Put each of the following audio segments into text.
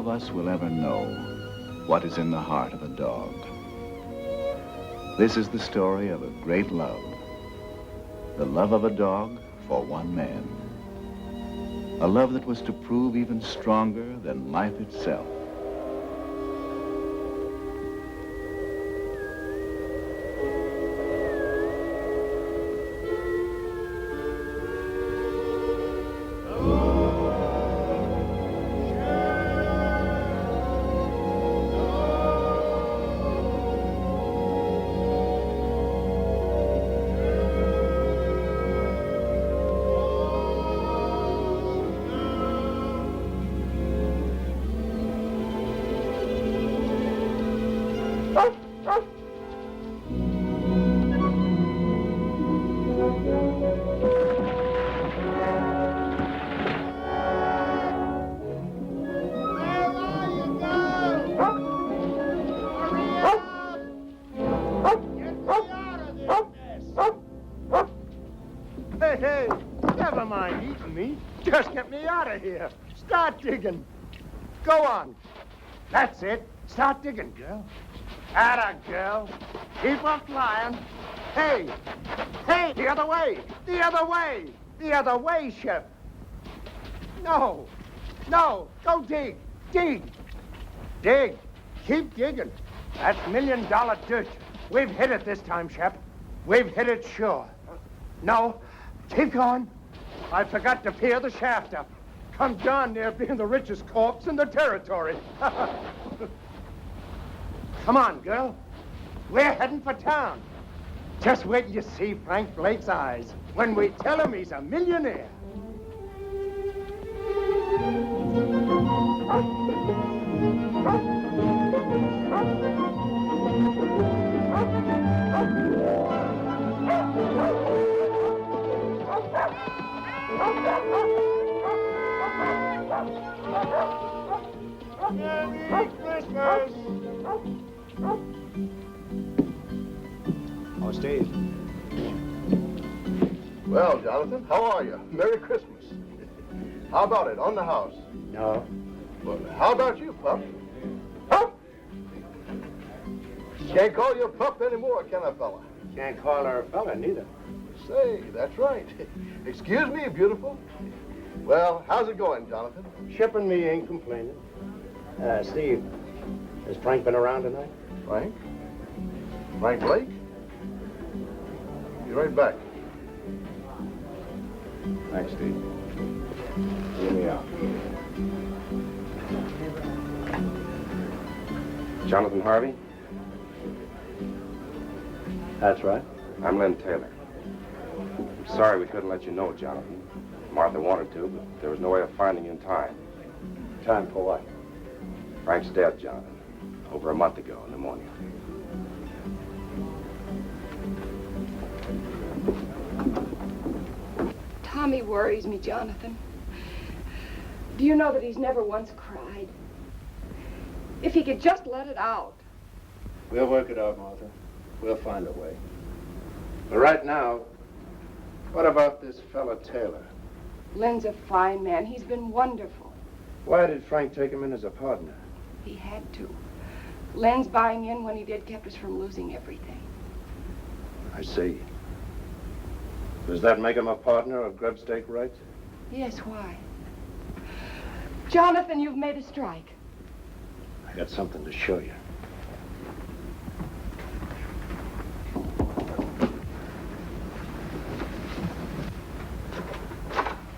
of us will ever know what is in the heart of a dog. This is the story of a great love. The love of a dog for one man. A love that was to prove even stronger than life itself. Hey, never mind eating me. Just get me out of here. Start digging. Go on. That's it. Start digging, girl. Atta, girl. Keep on flying. Hey, hey, the other way. The other way. The other way, Chef. No, no, go dig. Dig. Dig. Keep digging. That's $1 million dirt. We've hit it this time, Shep. We've hit it sure. No, keep going. I forgot to pier the shaft up. Come darn near being the richest corpse in the territory. Come on, girl. We're heading for town. Just wait till you see Frank Blake's eyes when we tell him he's a millionaire. Merry Christmas! Oh, Steve. Well, Jonathan, how are you? Merry Christmas. How about it, on the house? No. Well, how about you, Pup? Pup? Can't call you a pup anymore, can I, fella? Can't call her a fella, neither. Say, that's right. Excuse me, beautiful. Well, how's it going, Jonathan? Shipping me ain't complaining. Steve, has Frank been around tonight? Frank? Frank Blake? Be right back. Thanks, Steve. Hear me out. Jonathan Harvey? That's right. I'm Lynn Taylor. I'm sorry we couldn't let you know, Jonathan. Martha wanted to, but there was no way of finding you in time. Time for what? Frank's dead, Jonathan. Over a month ago, pneumonia. Tommy worries me, Jonathan. Do you know that he's never once cried? If he could just let it out. We'll work it out, Martha. We'll find a way. But right now, what about this fella Taylor? Lynn's a fine man. He's been wonderful. Why did Frank take him in as a partner? He had to. Lynn's buying in when he did kept us from losing everything. I see. Does that make him a partner of grubstake rights? Yes, why? Jonathan, you've made a strike. I got something to show you.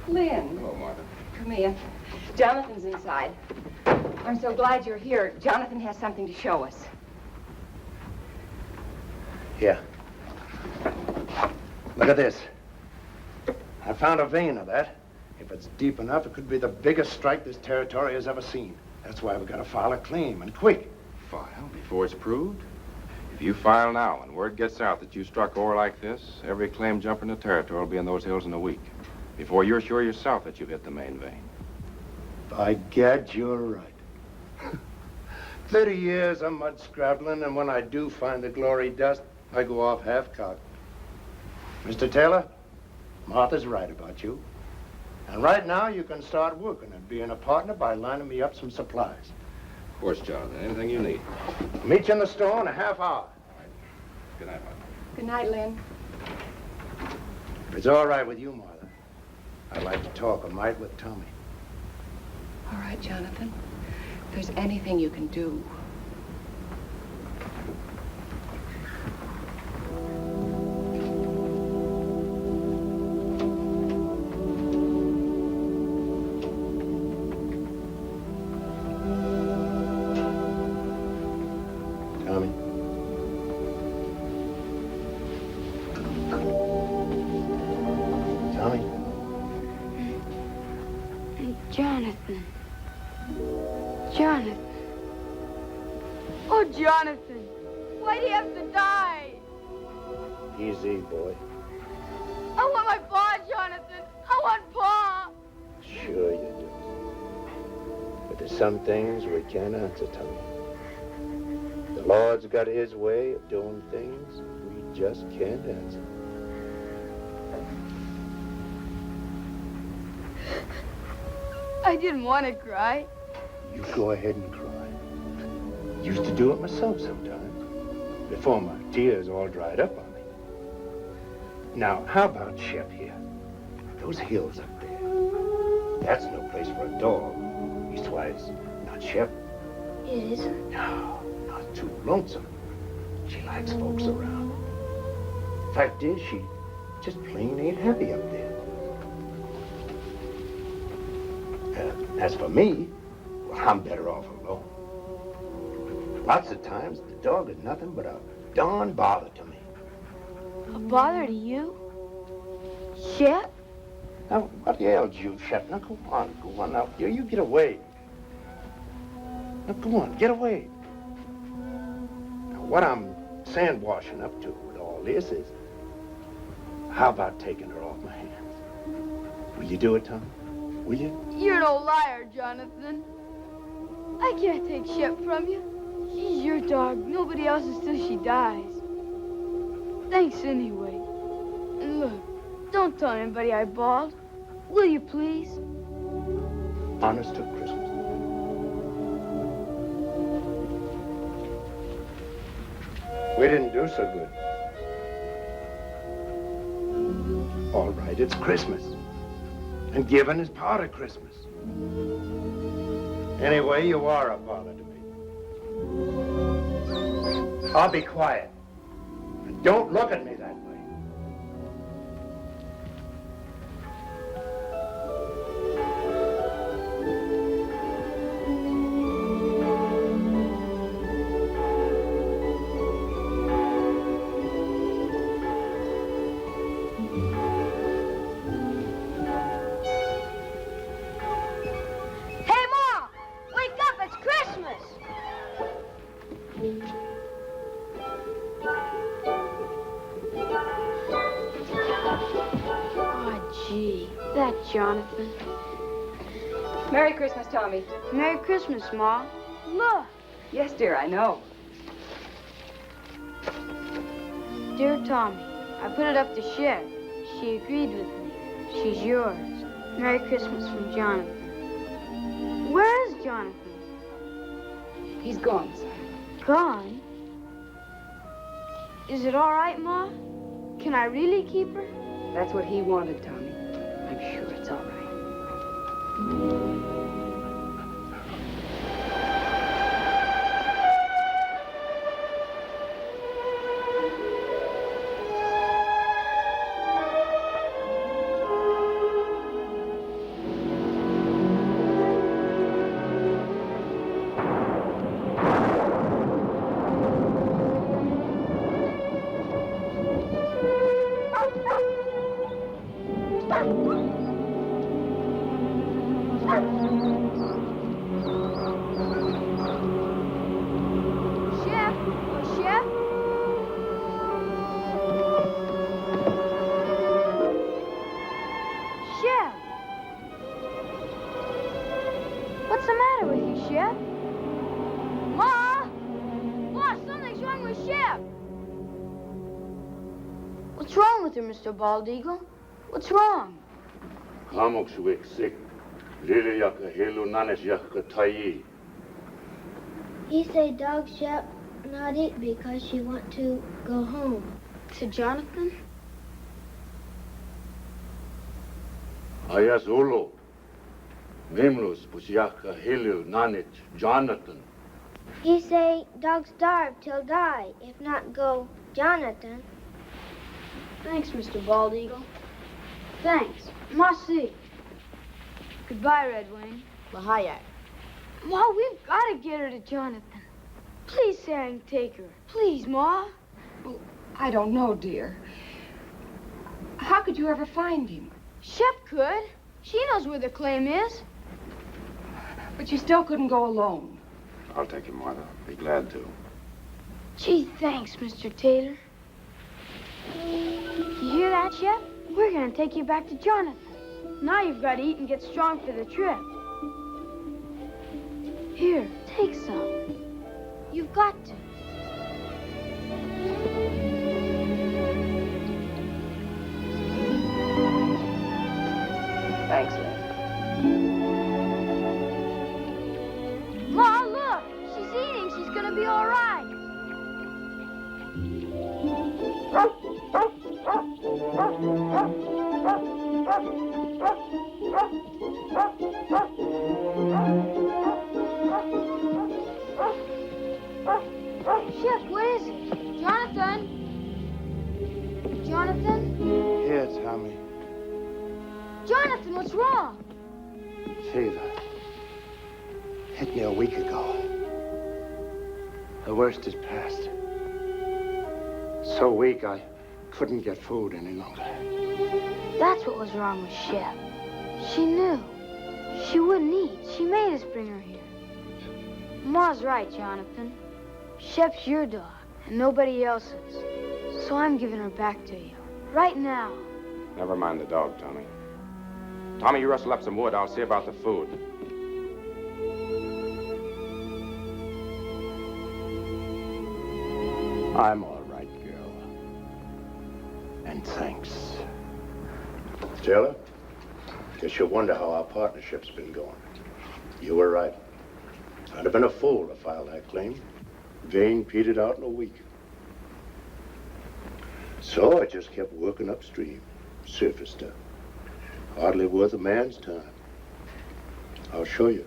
Lynn. Hello, Martha. Come in. Jonathan's inside. I'm so glad you're here. Jonathan has something to show us. Here. Look at this. I found a vein of that. If it's deep enough, it could be the biggest strike this territory has ever seen. That's why we've got to file a claim, and quick. File before it's proved? If you file now and word gets out that you struck ore like this, every claim jumper in the territory will be in those hills in a week. Before you're sure yourself that you've hit the main vein. By gad, you're right. 30 years of mud scrabbling, and when I do find the glory dust, I go off half-cocked. Mr. Taylor, Martha's right about you. And right now, you can start working at being a partner by lining me up some supplies. Of course, Jonathan. Anything you need. Meet you in the store in a half hour. Good night, Mike. Good night, Lynn. If it's all right with you, Martha, I'd like to talk a mite with Tommy. All right, Jonathan. If there's anything you can do. Tommy. Tommy. Jonathan. Jonathan. Oh, Jonathan. Why'd he have to die? Easy, boy. I want my paw, Jonathan. I want paw. Sure you do. But there's some things we can't answer, Tommy. The Lord's got his way of doing things we just can't answer. I didn't want to cry. You go ahead and cry. Used to do it myself sometimes, before my tears all dried up on me. Now, how about Shep here? Those hills up there. That's no place for a dog. Leastwise, not Shep. It isn't. No, not too lonesome. She likes folks around. Fact is, she just plain ain't happy up there. As for me, well, I'm better off alone. Lots of times, the dog is nothing but a darn bother to me. A bother to you? Shep? Now, what ails you, Shep? Now, go on. Now, you get away. Now, go on, get away. Now, what I'm sandwashing up to with all this is, how about taking her off my hands? Will you do it, Tom? Will you? You're no liar, Jonathan. I can't take Shep from you. She's your dog. Nobody else's till she dies. Thanks anyway. And look, don't tell anybody I bawled. Will you please? Honest to Christmas. We didn't do so good. All right, it's Christmas. And giving is part of Christmas. Anyway, you are a bother to me. I'll be quiet. And don't look at me that way. Jonathan. Merry Christmas, Tommy. Merry Christmas, Ma. Look. Yes, dear, I know. Dear Tommy, I put it up to Shep. She agreed with me. She's yours. Merry Christmas from Jonathan. Where is Jonathan? He's gone, son. Gone? Is it all right, Ma? Can I really keep her? That's what he wanted, Tommy. I'm sure it's all right. Mr. Bald Eagle? What's wrong? 감옥 수백 색 리리 약가 헬로 나네스 약가 타이. He say dog shall not eat because she want to go home. To Jonathan? 아야 솔로. 멤로스 부시 약가 헬로 나네스 Jonathan. He say dog starve till die, if not go Jonathan. Thanks, Mr. Bald Eagle. Thanks. Merci. Goodbye, Red Wing. Lahayak. Ma, we've got to get her to Jonathan. Please say I can take her. Please, Ma. Well, I don't know, dear. How could you ever find him? Shep could. She knows where the claim is. But you still couldn't go alone. I'll take him, Martha. Be glad to. Gee, thanks, Mr. Taylor. You hear that, Shep? We're going to take you back to Jonathan. Now you've got to eat and get strong for the trip. Here, take some. You've got to. Thanks, Liz. Ma, look! She's eating. She's going to be all right. Shep, what is it? Jonathan? Jonathan? Here, Tommy. Jonathan, what's wrong? Fever. Hit me a week ago. The worst is past. So weak I couldn't get food any longer. That's what was wrong with Shep. She knew. She wouldn't eat. She made us bring her here. Ma's right, Jonathan. Shep's your dog, and nobody else's. So I'm giving her back to you. Right now. Never mind the dog, Tommy. Tommy, you rustle up some wood. I'll see about the food. I'm all right, girl. And thanks. Taylor, guess you wonder how our partnership's been going. You were right. I'd have been a fool to file that claim. Vein petered out in a week. So I just kept working upstream, surface stuff. Hardly worth a man's time. I'll show you.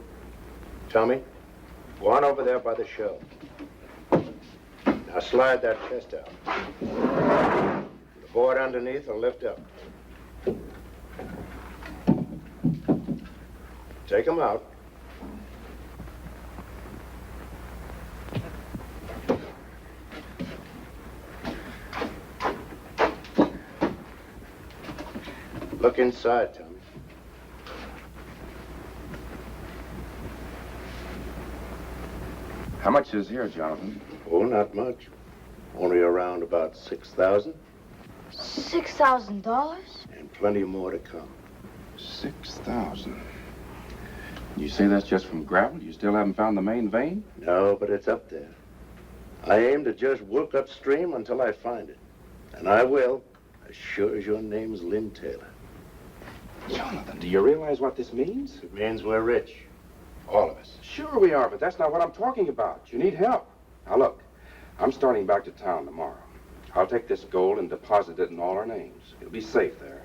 Tommy, go on over there by the shelf. Now slide that chest out. The board underneath and lift up. Take them out. Look inside, Tommy. How much is here, Jonathan? Oh, not much. Only around about 6,000. $6,000? And plenty more to come. 6,000. You say that's just from gravel? You still haven't found the main vein? No, but it's up there. I aim to just work upstream until I find it. And I will, as sure as your name's Lynn Taylor. Jonathan, do you realize what this means? It means we're rich. All of us. Sure we are, but that's not what I'm talking about. You need help. Now look, I'm starting back to town tomorrow. I'll take this gold and deposit it in all our names. It'll be safe there.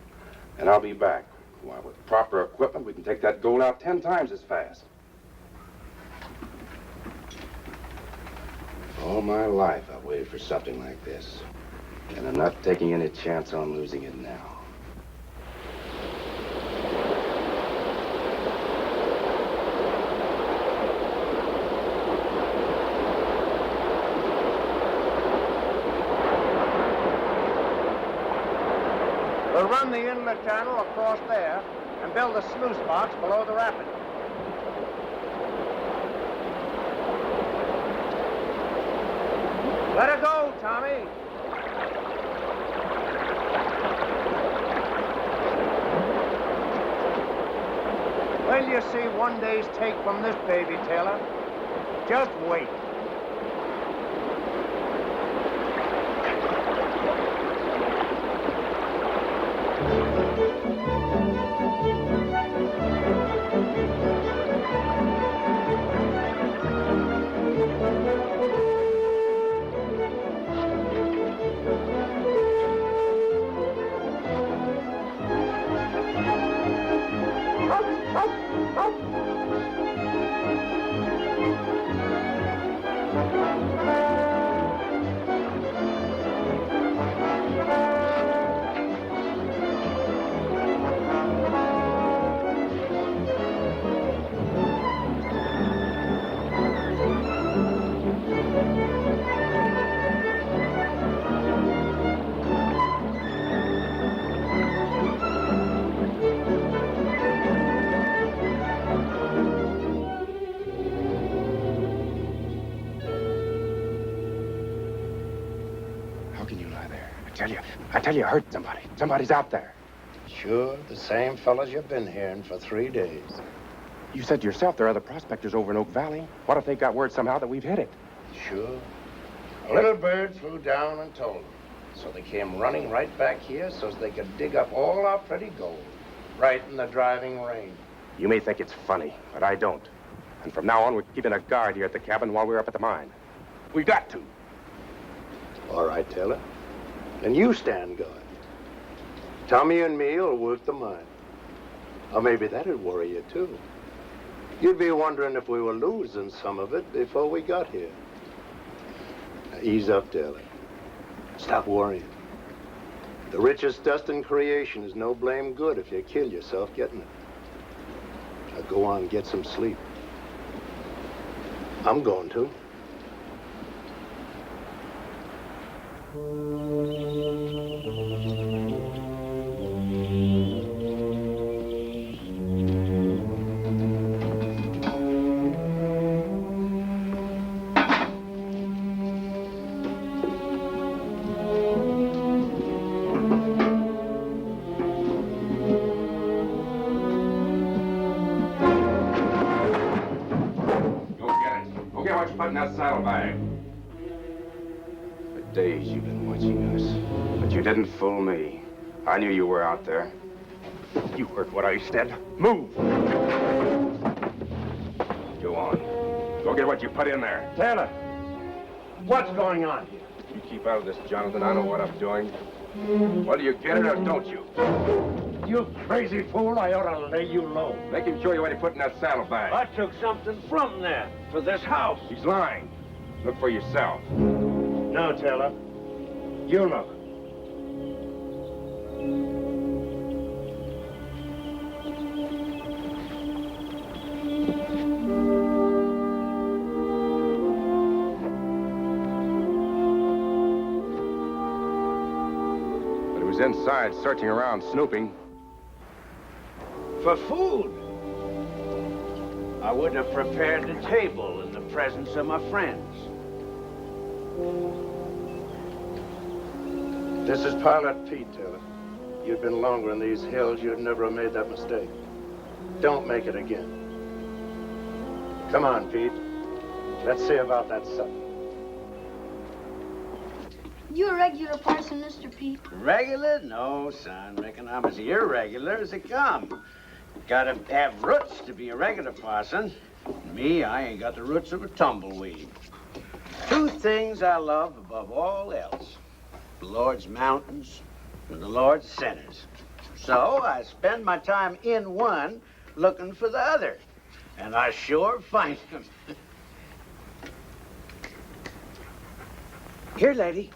And I'll be back. Why, with proper equipment, we can take that gold out 10 times as fast. All my life, I've waited for something like this. And I'm not taking any chance on losing it now. We'll run the inlet channel across there and build a sluice box below the rapid. Let her go, Tommy. When you see one day's take from this baby, Taylor, just wait. I tell you, I heard somebody. Somebody's out there. Sure, the same fellas you've been hearing for 3 days. You said yourself there are other prospectors over in Oak Valley. What if they got word somehow that we've hit it? Sure. A little bird flew down and told them. So they came running right back here so they could dig up all our pretty gold. Right in the driving rain. You may think it's funny, but I don't. And from now on, we're keeping a guard here at the cabin while we're up at the mine. We've got to. All right, Taylor. Then you stand guard. Tommy and me will work the mine. Or maybe that'd worry you, too. You'd be wondering if we were losing some of it before we got here. Now, ease up, Taylor. Stop worrying. The richest dust in creation is no blame good if you kill yourself getting it. Now go on, get some sleep. I'm going to. In that saddlebag. For days you've been watching us, but you didn't fool me. I knew you were out there. You heard what I said. Move! Go on. Go get what you put in there. Taylor, what's going on here? You keep out of this, Jonathan. I know what I'm doing. Whether you get it or don't you. You crazy fool, I ought to lay you low. Make him show you what he put in that saddlebag. I took something from there for this house. He's lying. Look for yourself. No, Taylor. You look. But he was inside, searching around, snooping. For food. I would have prepared the table in the presence of my friends. This is Pilot Pete, Taylor. You'd been longer in these hills, you'd never have made that mistake. Don't make it again. Come on, Pete. Let's see about that supper. You a regular parson, Mr. Pete? Regular? No, son. Reckon I'm as irregular as they come. Gotta have roots to be a regular parson. Me, I ain't got the roots of a tumbleweed. 2 things I love above all else. The Lord's mountains and the Lord's sinners. So I spend my time in one looking for the other. And I sure find them. Here, lady.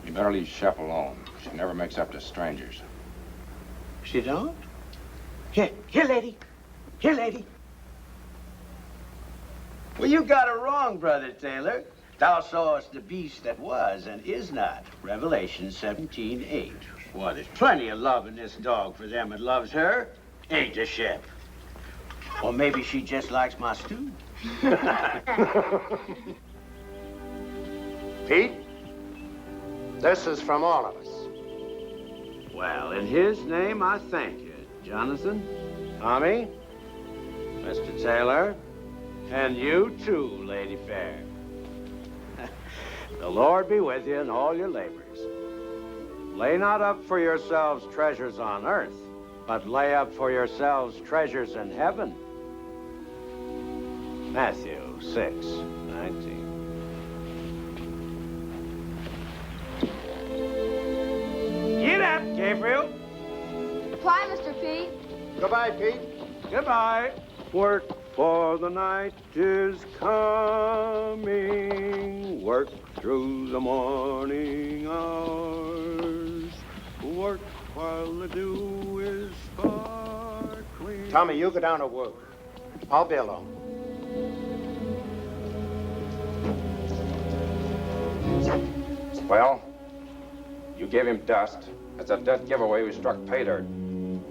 You better leave Shep alone. She never makes up to strangers. She don't? Here, lady. Here, lady. Well, you got it wrong, Brother Taylor. Thou sawest the beast that was and is not. Revelation 17:8. Well, there's plenty of love in this dog for them that loves her. Ain't there, Shep? Or maybe she just likes my stew. Pete, this is from all of us. Well, in his name, I thank you, Jonathan, Tommy, Mr. Taylor, and you too, Lady Fair. The Lord be with you in all your labors. Lay not up for yourselves treasures on earth, but lay up for yourselves treasures in heaven. Matthew 6:19. Get up, Gabriel. Bye, Mr. Pete. Goodbye, Pete. Goodbye. Work for the night is coming. Work through the morning hours. Work while the dew is sparkling. Tommy, you go down to work. I'll be along. Well, you gave him dust. It's a dead giveaway we struck pay dirt.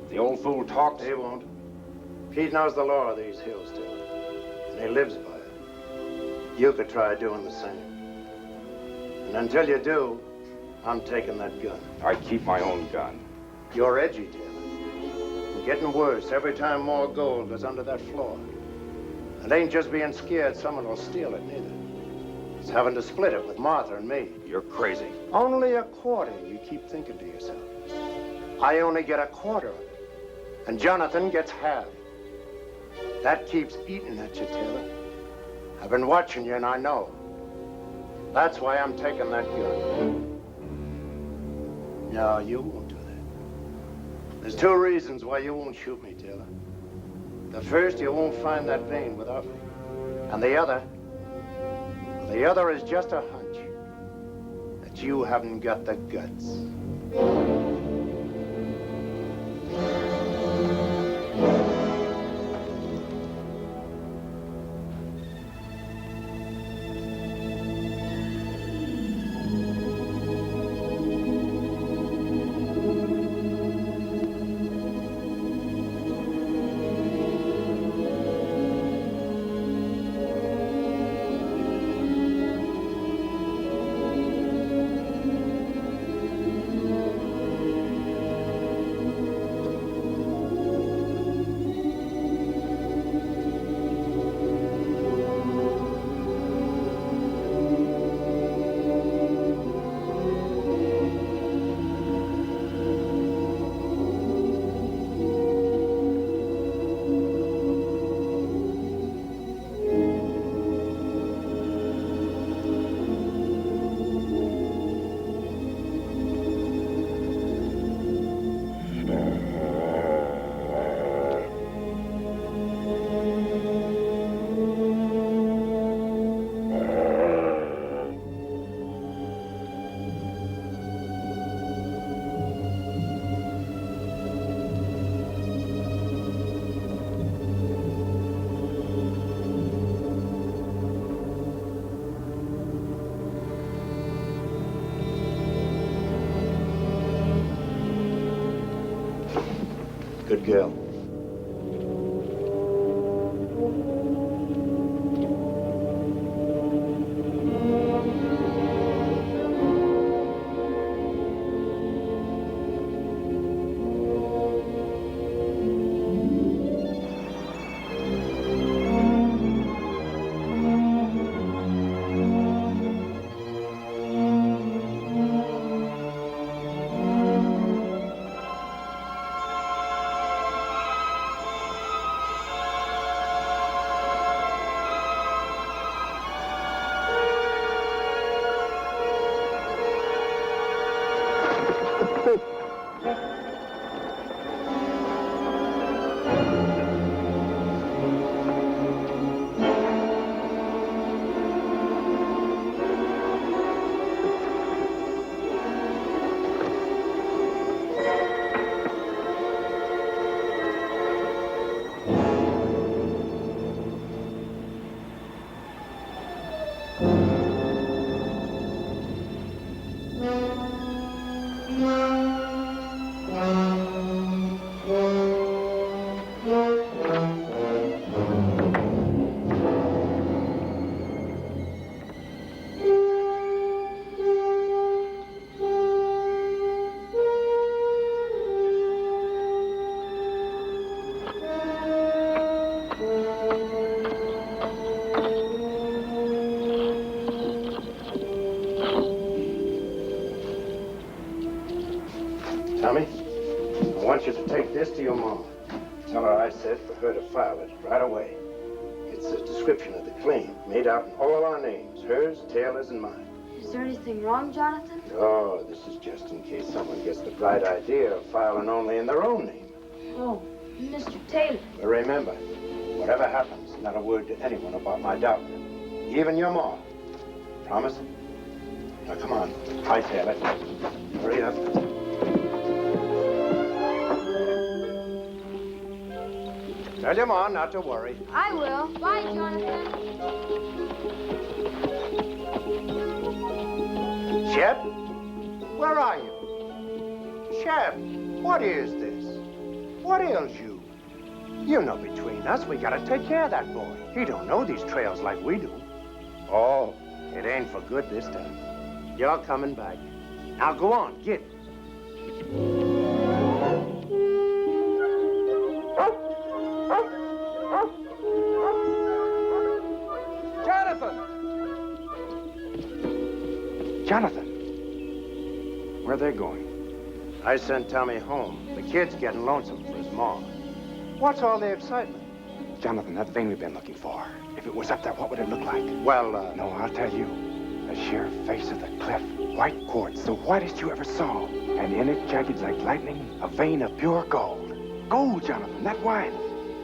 The old fool talks. He won't. Pete knows the law of these hills, too. And he lives by it. You could try doing the same. And until you do, I'm taking that gun. I keep my own gun. You're edgy, Taylor. And getting worse every time more gold goes under that floor. It ain't just being scared someone will steal it, neither. It's having to split it with Martha and me. You're crazy. Only a quarter, you keep thinking to yourself. I only get a quarter of it. And Jonathan gets half. That keeps eating at you, Taylor. I've been watching you, and I know. That's why I'm taking that gun. No, you won't do that. There's two reasons why you won't shoot me, Taylor. The first, you won't find that vein without me. And the other is just a hunch that you haven't got the guts. Good girl. Tommy, I want you to take this to your mom. Tell her I said for her to file it right away. It's a description of the claim, made out in all our names, hers, Taylor's, and mine. Is there anything wrong, Jonathan? Oh, this is just in case someone gets the bright idea of filing only in their own name. Oh, Mr. Taylor. But remember, whatever happens, not a word to anyone about my daughter. Even your mom. Promise? Now, come on. Hightail it. Hurry up. Tell your mom not to worry. I will. Bye, Jonathan. Shep? Where are you? Shep, what is this? What ails you? You know, between us, we gotta take care of that boy. He don't know these trails like we do. Oh, it ain't for good this time. You're coming back. Now go on, get it. Jonathan! Where are they going? I sent Tommy home. The kid's getting lonesome for his mom. What's all the excitement? Jonathan, that thing we've been looking for. If it was up there, what would it look like? Well, No, I'll tell you. The sheer face of the cliff. White quartz, the whitest you ever saw. And in it, jagged like lightning, a vein of pure gold. Gold, Jonathan, that wine.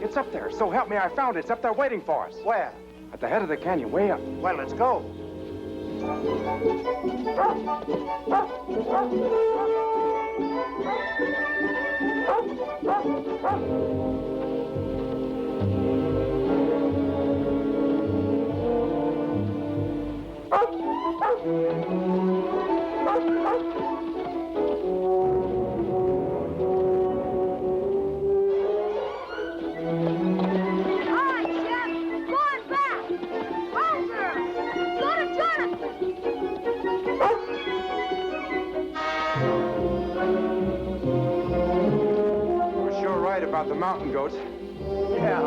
It's up there. So help me, I found it. It's up there waiting for us. Where? At the head of the canyon, way up. Well, let's go. About the mountain goats. Yeah.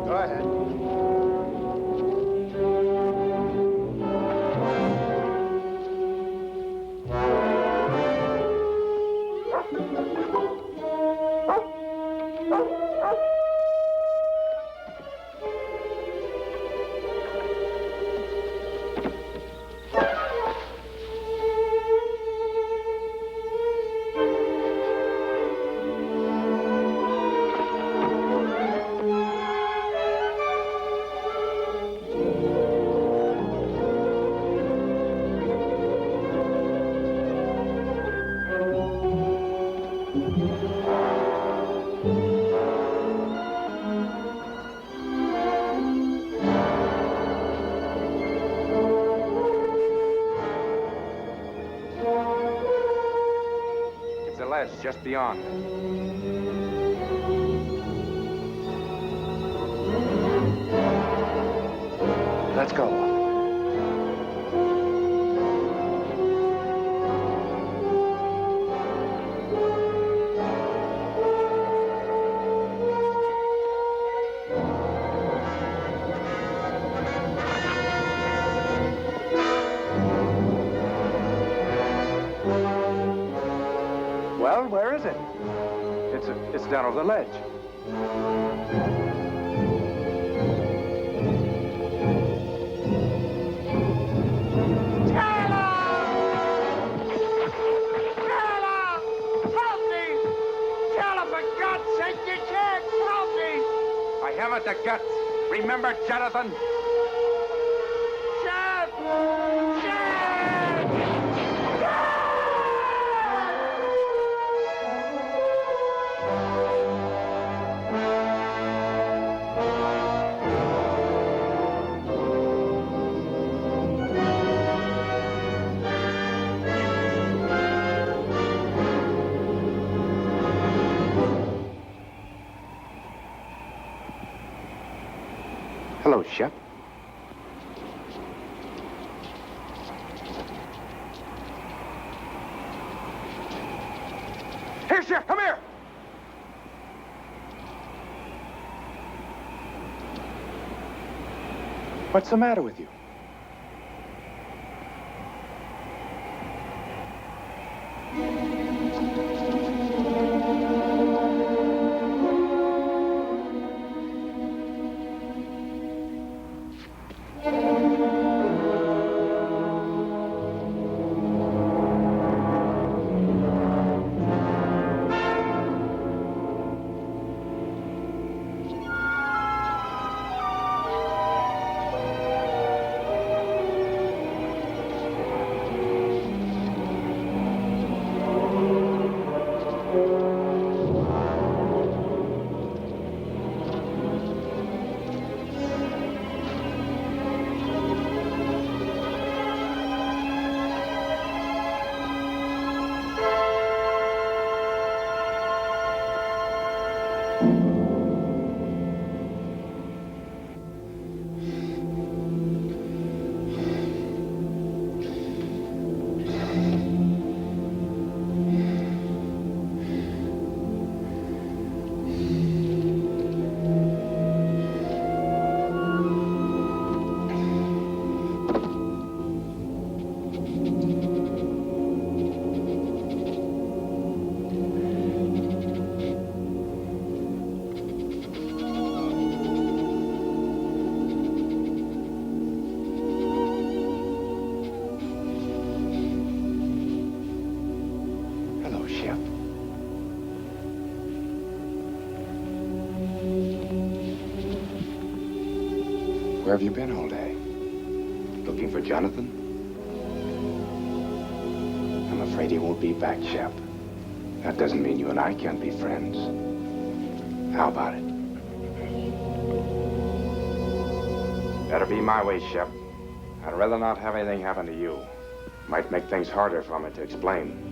Go ahead. Just beyond. Let's go. Well, where is it? It's down over the ledge. I haven't the guts. Remember, Jonathan? Shep! Hello, Shep. Here, Shep, come here! What's the matter with you? Where have you been all day? Looking for Jonathan? I'm afraid he won't be back, Shep. That doesn't mean you and I can't be friends. How about it? Better be my way, Shep. I'd rather not have anything happen to you. Might make things harder for me to explain.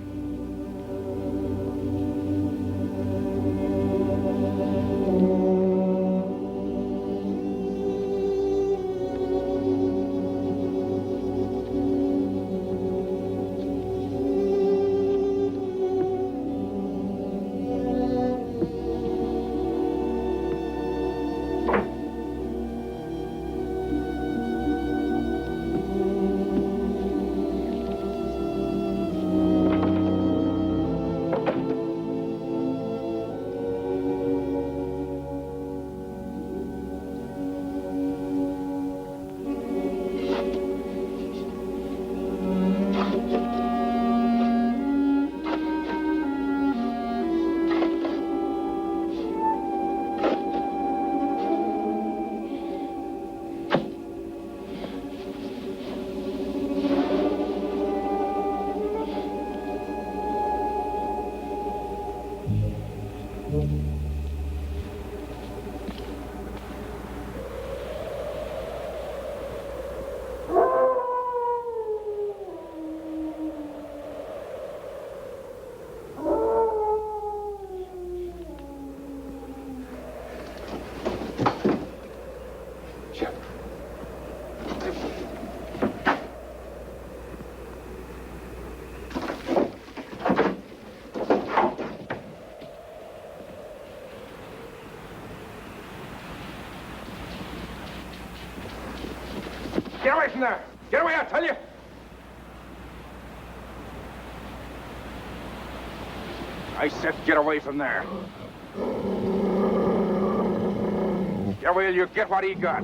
Get away from there! Get away, I tell you! I said get away from there. Get away or you get what he got.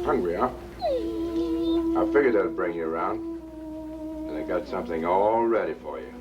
Hungry, huh? I figured I'd bring you around. And I got something all ready for you.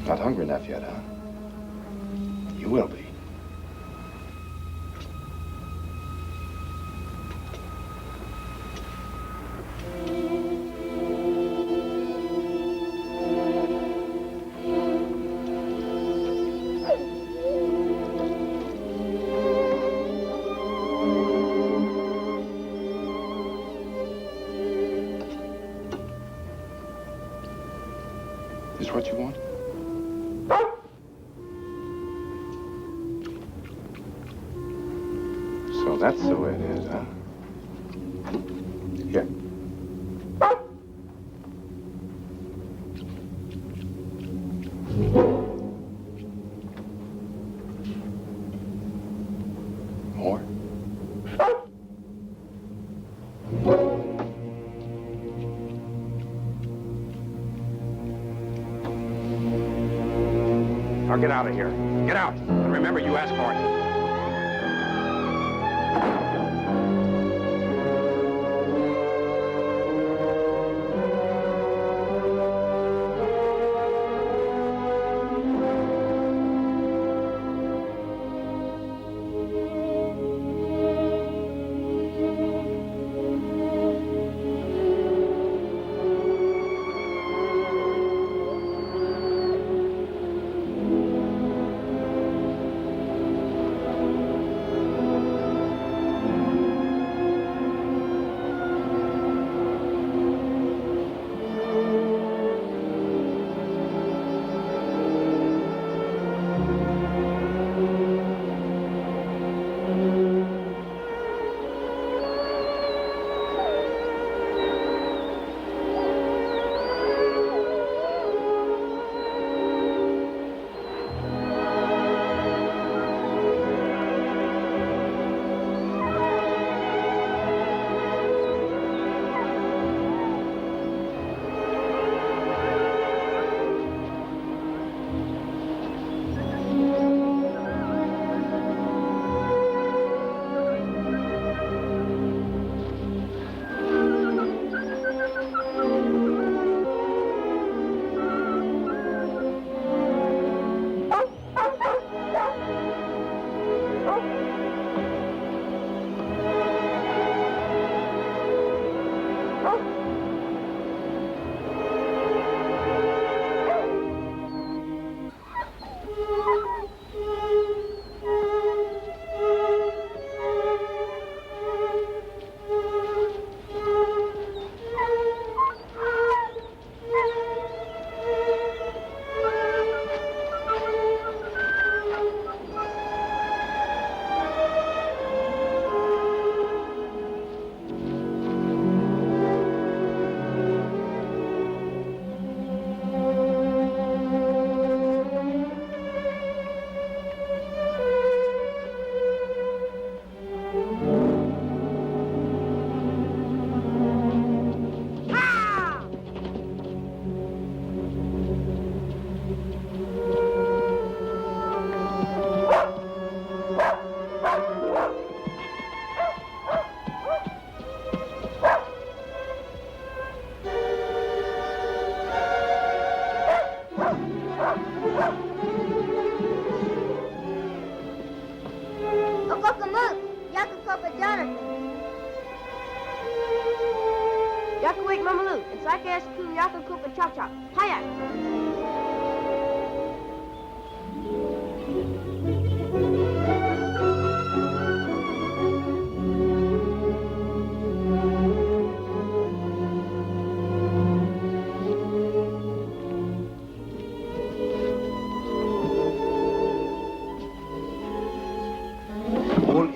Not hungry enough yet, huh? You will be. Is what you want? So that's the way it is, huh? Here. More? Now get out of here. Get out. And remember, you asked for it.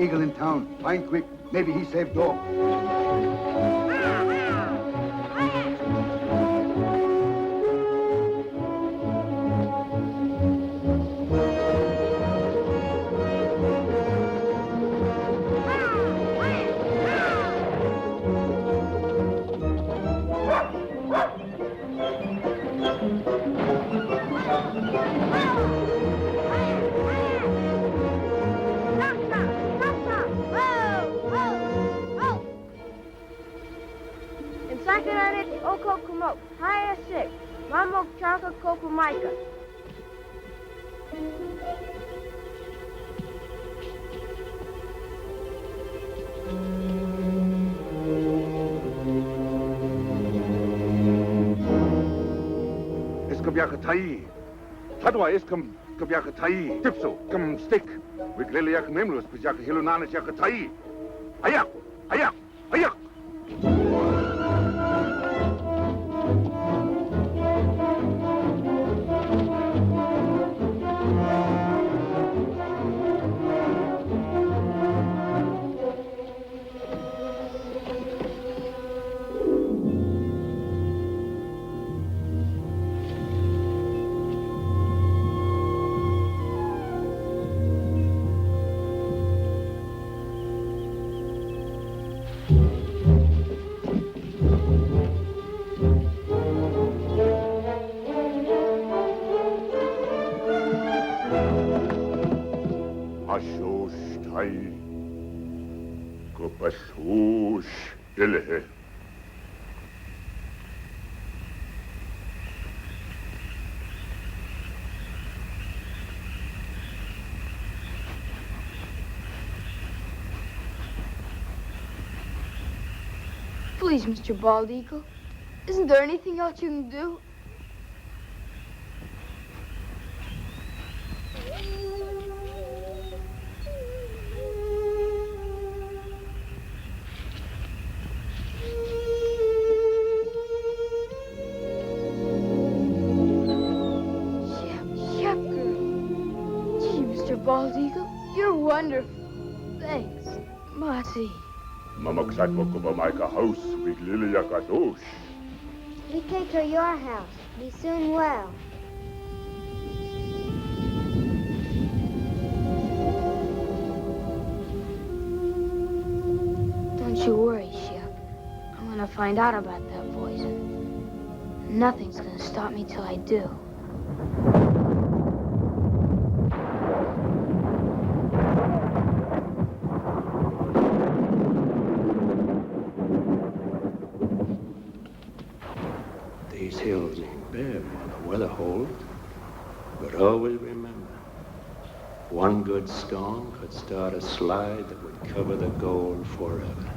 Eagle in town. Find quick. Maybe he saved dog. Kabiakatai. Tadwa iskam kabiakatai. Tipso, kam stick. Wigliliak memlus, Pijaka Hilunanis Yakatai. Ayak! Ayak! Ayak! Jesus ilhe. Please, Mr. Bald Eagle, isn't there anything else you can do? Shep girl. Gee, Mr. Bald Eagle, you're wonderful. Thanks, Marty. Mamaksat mo ko ba may ka-house with Lilia Kadosh? We take her your house. Be soon well. Don't you worry, Shep. I'm gonna find out about that poison. Nothing's gonna stop me till I do. These hills ain't bad while the weather holds. But always remember, one good storm could start a slide that would cover the gold forever.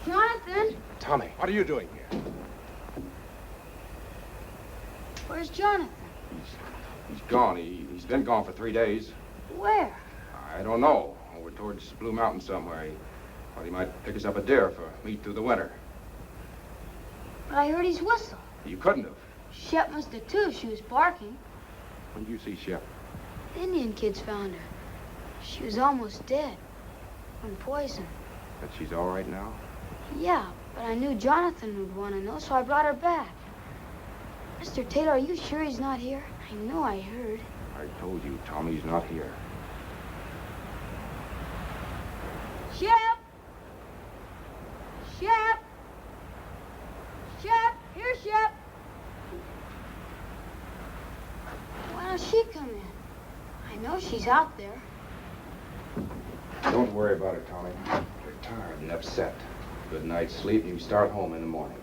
Jonathan? Tommy, what are you doing here? Where's Jonathan? He's gone. He's been gone for 3 days. Where? I don't know. Over towards Blue Mountain somewhere. He thought he might pick us up a deer for meat through the winter. But I heard his whistle. You couldn't have. Shep must have too if she was barking. When did you see Shep? The Indian kids found her. She was almost dead. From poison. But she's all right now? Yeah, but I knew Jonathan would want to know, so I brought her back. Mr. Taylor, are you sure he's not here? I know I heard. I told you, Tommy's not here. Shep! Shep! Shep! Here, Shep! Why don't she come in? I know she's out there. Don't worry about it, Tommy. You're tired and upset. Good night's sleep, and you can start home in the morning.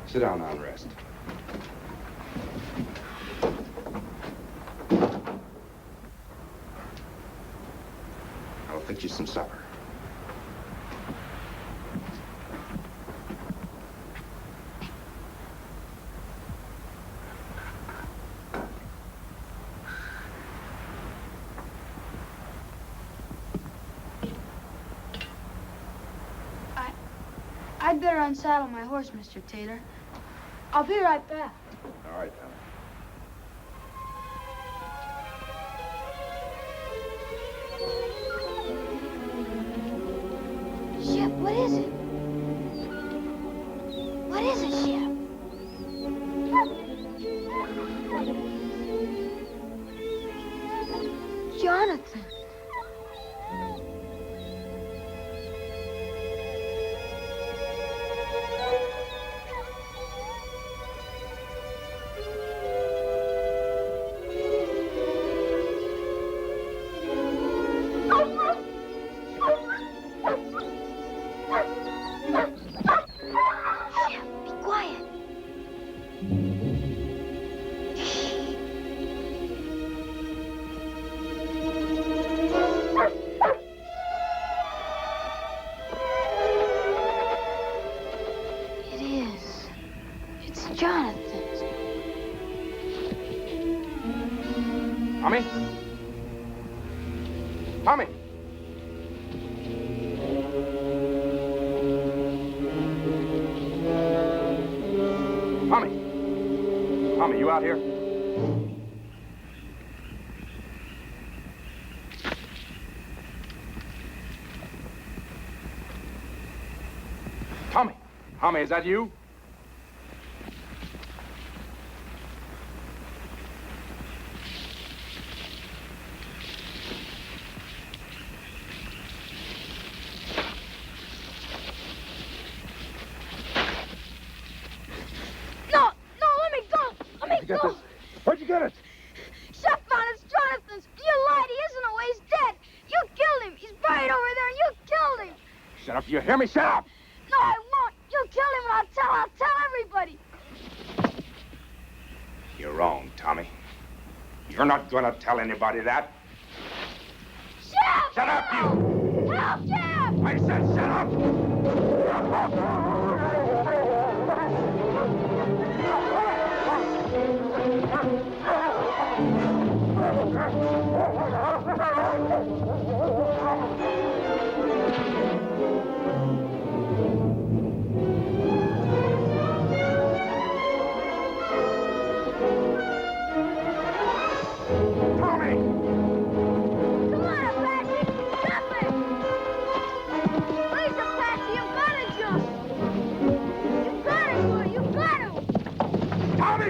Sit down now and rest. I'll fix you some supper. I'd better unsaddle my horse, Mr. Taylor. I'll be right back. All right, Tommy. Shep, what is it? What is it, Shep? Jonathan. Tommy? Tommy! Tommy! Tommy, you out here? Tommy! Tommy, is that you? Where'd you get it? Chef found it's Jonathan's. You lied. He isn't away. He's dead. You killed him. He's buried over there, and you killed him. Shut up. You hear me? Shut up! No, I won't. You killed him, and I'll tell everybody. You're wrong, Tommy. You're not gonna tell anybody that. Chef! Shut up, you! Help, Chef! I said shut up!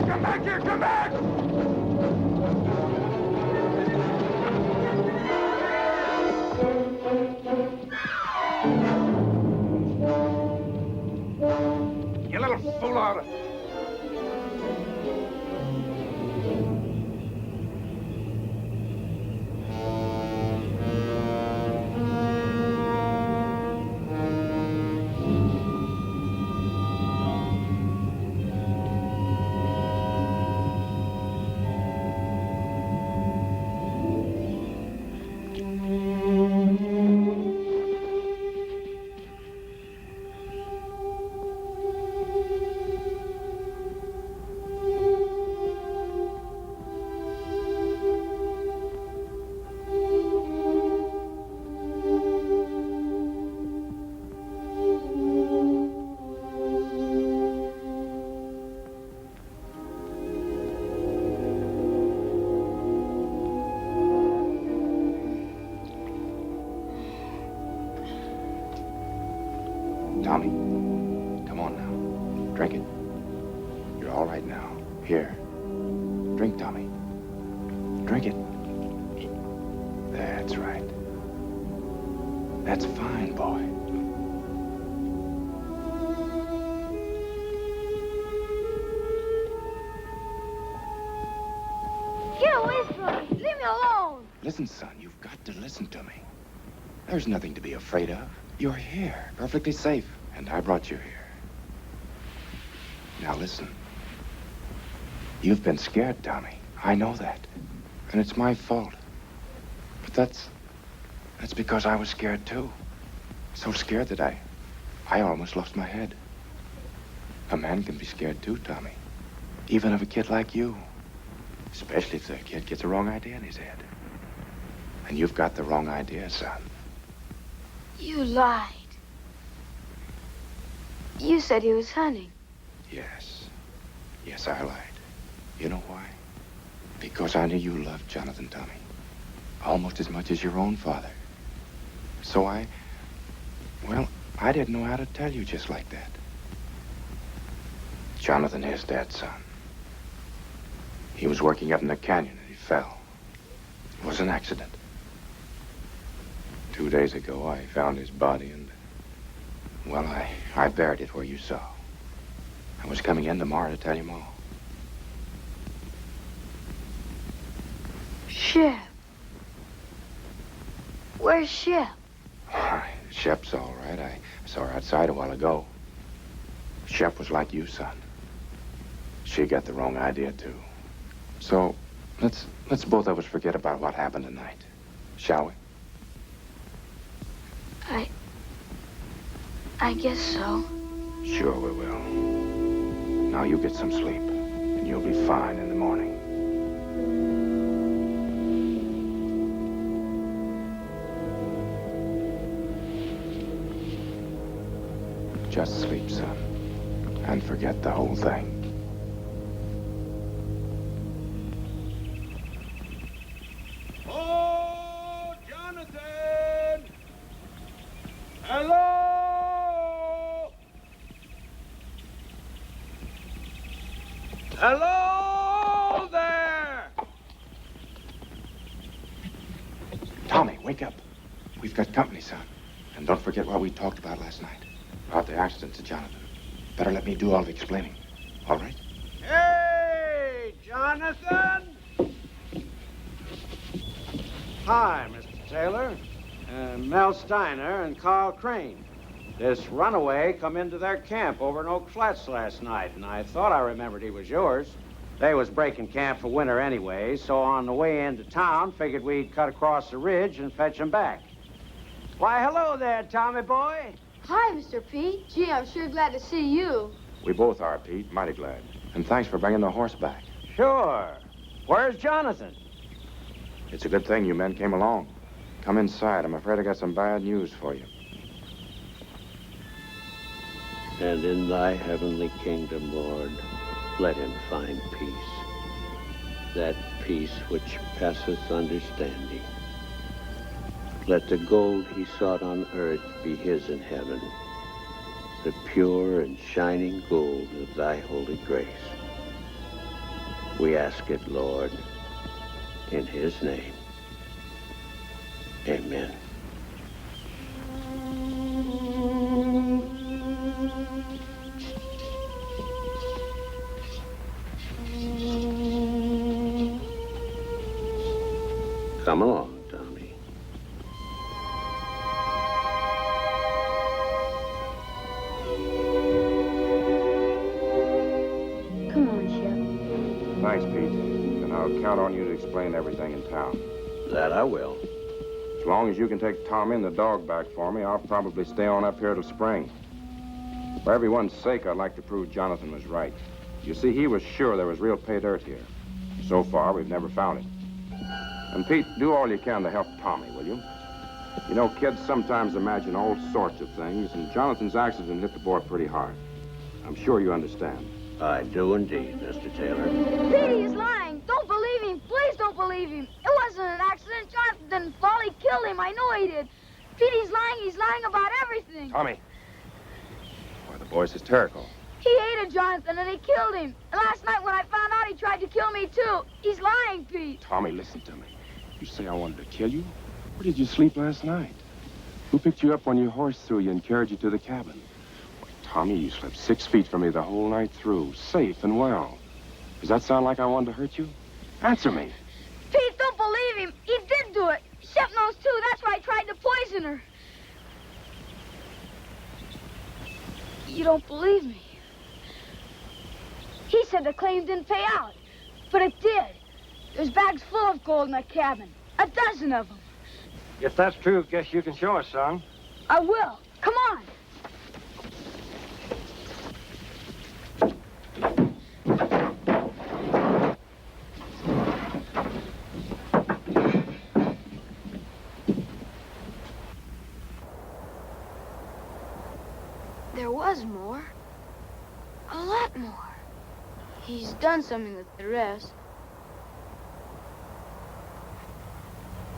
Come back here! Come back! You little fool out of... Tommy, come on now. Drink it. You're all right now. Here. Drink, Tommy. Drink it. That's right. That's fine, boy. Get away from me. Leave me alone. Listen, son, you've got to listen to me. There's nothing to be afraid of. You're here, perfectly safe, and I brought you here. Now listen. You've been scared, Tommy. I know that. And it's my fault. But that's because I was scared too. So scared that I almost lost my head. A man can be scared too, Tommy. Even of a kid like you. Especially if the kid gets the wrong idea in his head. And you've got the wrong idea, son. You lied. You said he was hunting. Yes. Yes, I lied. You know why? Because I knew you loved Jonathan, Tommy. Almost as much as your own father. So I didn't know how to tell you just like that. Jonathan is dead, son. He was working up in the canyon and he fell. It was an accident. 2 days ago, I found his body and, well, I buried it where you saw. I was coming in tomorrow to tell you more. Shep. Where's Shep? Shep's all right. I saw her outside a while ago. Shep was like you, son. She got the wrong idea, too. So, let's both of us forget about what happened tonight. Shall we? I guess so. Sure we will. Now you get some sleep, and you'll be fine in the morning. Just sleep, son, and forget the whole thing. Oh, Jonathan! Hello! Hello there! Tommy, wake up. We've got company, son. And don't forget what we talked about last night. About the accident to Jonathan. Better let me do all the explaining. All right? Hey, Jonathan! Hi, Mr. Taylor. Mel Steiner and Carl Crane. This runaway come into their camp over in Oak Flats last night, and I thought I remembered he was yours. They was breaking camp for winter anyway, so on the way into town, figured we'd cut across the ridge and fetch him back. Why, hello there, Tommy boy. Hi, Mr. Pete. Gee, I'm sure glad to see you. We both are, Pete. Mighty glad. And thanks for bringing the horse back. Sure. Where's Jonathan? It's a good thing you men came along. Come inside. I'm afraid I got some bad news for you. And in thy heavenly kingdom, Lord, let him find peace. That peace which passeth understanding. Let the gold he sought on earth be his in heaven. The pure and shining gold of thy holy grace. We ask it, Lord, in his name. Amen. Come along, Tommy. Come on, Shep. Thanks, Pete. And I'll count on you to explain everything in town. That I will. As long as you can take Tommy and the dog back for me, I'll probably stay on up here till spring. For everyone's sake, I'd like to prove Jonathan was right. You see, he was sure there was real pay dirt here. So far, we've never found it. And Pete, do all you can to help Tommy, will you? You know, kids sometimes imagine all sorts of things, and Jonathan's accident hit the boy pretty hard. I'm sure you understand. I do indeed, Mr. Taylor. Petey is lying. Don't believe him. Please don't believe him. It wasn't an accident. Jonathan didn't fall. He killed him. I know he did. Petey's lying. He's lying about everything. Tommy. Boy, the boy's hysterical. He hated Jonathan and he killed him. And last night when I found out me, too. He's lying, Pete. Tommy, listen to me. You say I wanted to kill you? Where did you sleep last night? Who picked you up when your horse threw you and carried you to the cabin? Why, Tommy, you slept 6 feet from me the whole night through, safe and well. Does that sound like I wanted to hurt you? Answer me. Pete, don't believe him. He did do it. Shep knows, too. That's why I tried to poison her. You don't believe me. He said the claim didn't pay out, but it did. There's bags full of gold in that cabin. 12 of them. If that's true, guess you can show us, son. I will. Come on. There was more. A lot more. He's done something with the rest.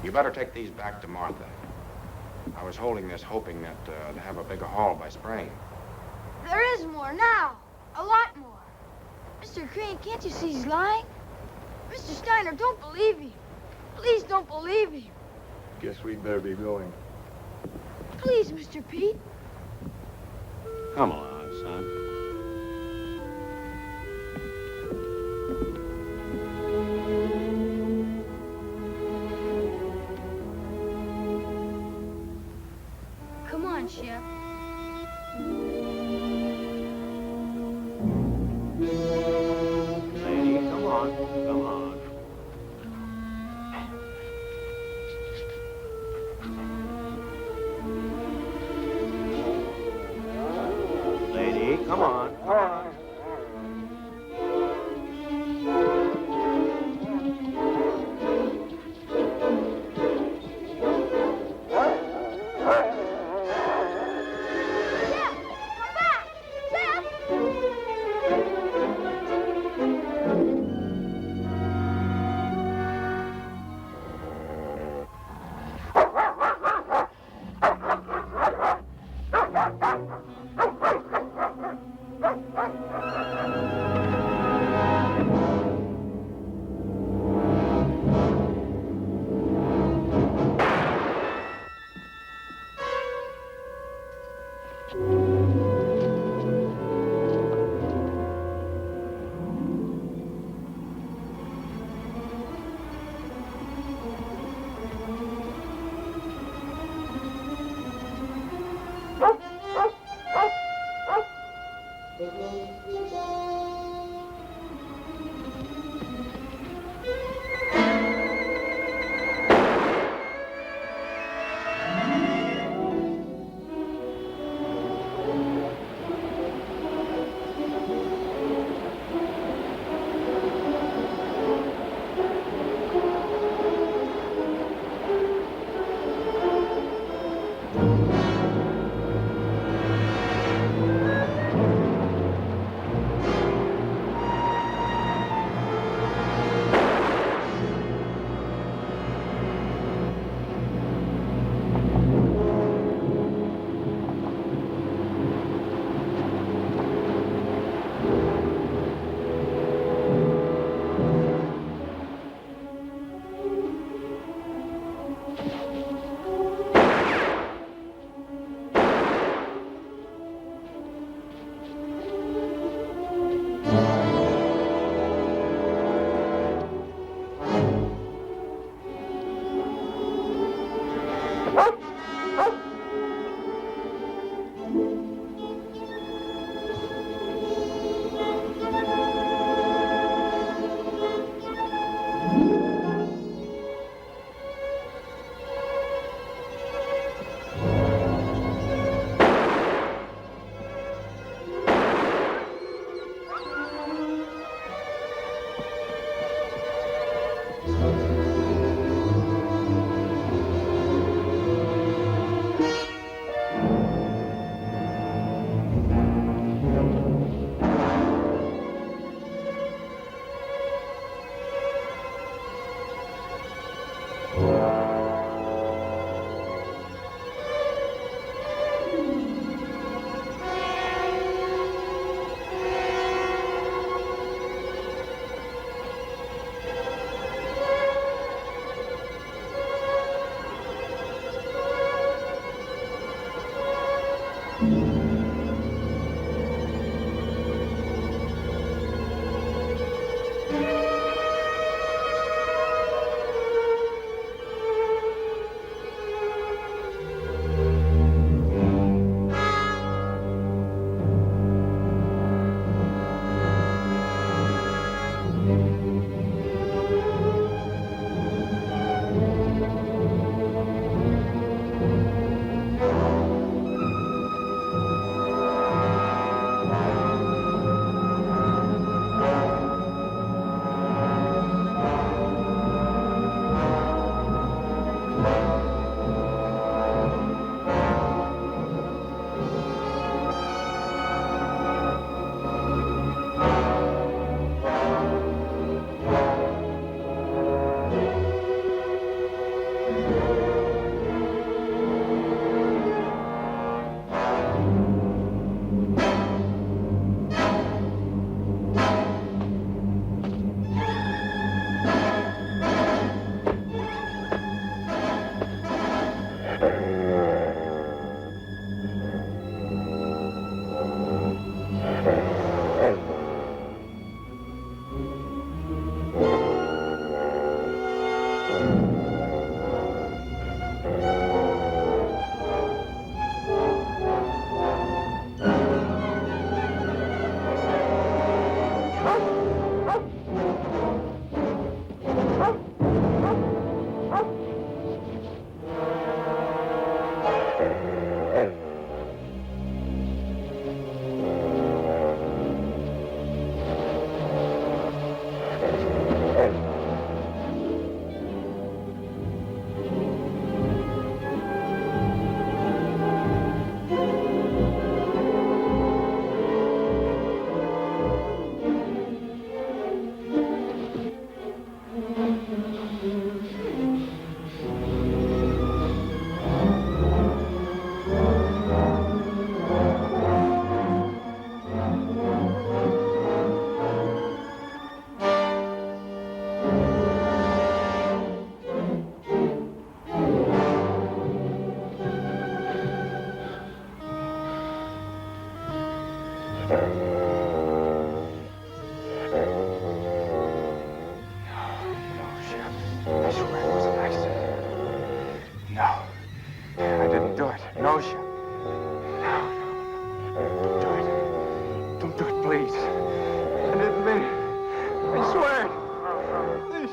You better take these back to Martha. I was holding this hoping that to have a bigger haul by spring. There is more now. A lot more. Mr. Crane, can't you see he's lying? Mr. Steiner, don't believe him. Please don't believe him. Guess we'd better be going. Please, Mr. Pete. Come along, son. Come on, Shep. Lady, come on. Come on. Lady, come on.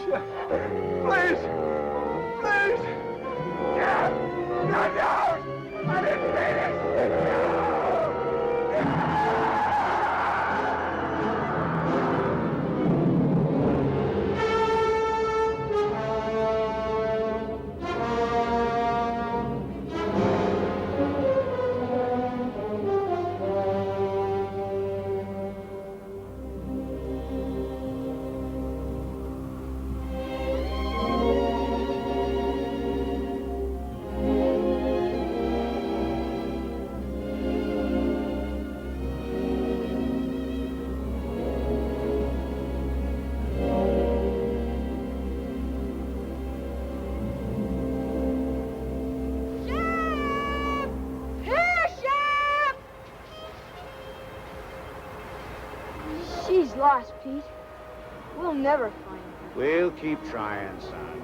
you. Please. Please. Yeah. No, no. I didn't mean it. No. She's lost, Pete. We'll never find her. We'll keep trying, son.